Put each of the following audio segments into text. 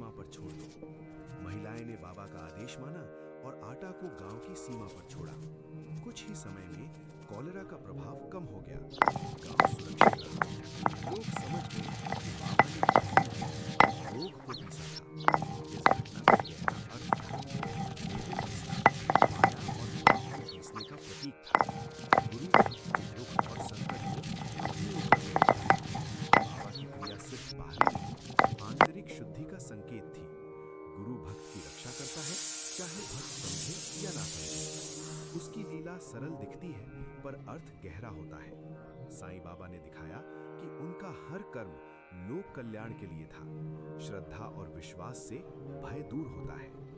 सीमा पर छोड़ दो। महिलाएं ने बाबा का आदेश माना और आटा को गांव की सीमा पर छोड़ा। कुछ ही समय में कॉलेरा का प्रभाव कम हो गया। गांव सुरक्षित रहा। लोग समझ गए कि बाबा ने रोग को पीसा था। इस घटना का गहरा अर्थ था। भोजन पीसना माया और पाप को पीसने का प्रतीक था। गुरु भक्त के दुख और संकट को अपने ऊपर ले लेता है। बाबा की क्रिया सिर्फ बाहरी नहीं, आंतरिक शुद्धि का संकेत थी। गुरु भक्त की रक्षा करता है, चाहे भक्त समझे या ना समझे। उसकी लीला सरल दिखती है, पर अर्थ गहरा होता है। साईं बाबा ने दिखाया कि उनका हर कर्म लोक कल्याण के लिए था। श्रद्धा और विश्वास से भय दूर होता है।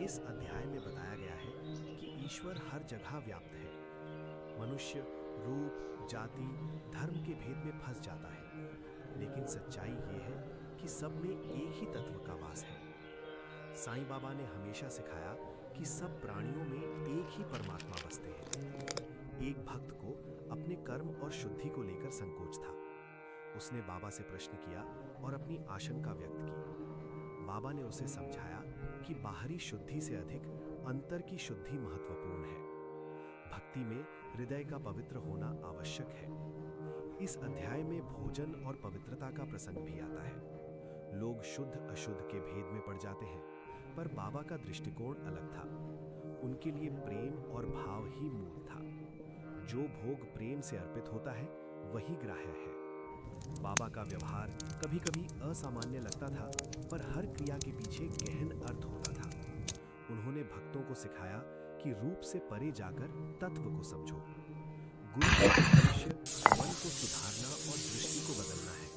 इस अध्याय में बताया गया है कि ईश्वर हर जगह व्याप्त है। मनुष्य रूप, जाति, धर्म के भेद में फंस जाता है, लेकिन सच्चाई ये है कि सब में एक ही तत्व का वास है। साईं बाबा ने हमेशा सिखाया कि सब प्राणियों में एक ही परमात्मा बसते हैं। एक भक्त को अपने कर्म और शुद्धि को लेकर संकोच था। उसने बाबा से प्रश्न किया और अपनी आशंका व्यक्त की। बाबा ने उसे समझाया कि बाहरी शुद्धि से अधिक अंतर की शुद्धि महत्वपूर्ण है। भक्ति में हृदय का पवित्र होना आवश्यक है। इस अध्याय में भोजन और पवित्रता का प्रसंग भी आता है। लोग शुद्ध अशुद्ध के भेद में पड़ जाते हैं, पर बाबा का दृष्टिकोण अलग था। उनके लिए प्रेम और भाव ही मूल था। जो भोग प्रेम से अर्पित होता है, वही ग्राह्य है। बाबा का व्यवहार कभी-कभी असामान्य लगता था, पर हर क्रिया के पीछे गहन अर्थ होता था। उन्होंने भक्तों को सिखाया कि रूप से परे जाकर तत्व को समझो। गुरु का उद्देश्य मन को सुधारना और दृष्टि को बदलना है।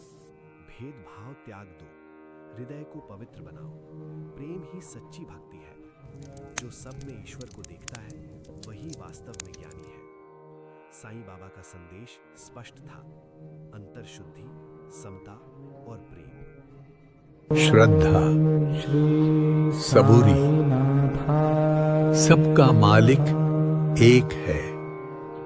भेदभाव त्याग दो, हृदय को पवित्र बनाओ। प्रेम ही सच्ची भक्ति है। जो सब में ईश्वर को देखता है, वही वास्तव में ज्ञानी है। साईं बाबा का संदेश स्पष्ट था: अंतर शुद्धि, समता और प्रेम। श्रद्धा, सबूरी, सबका मालिक एक है।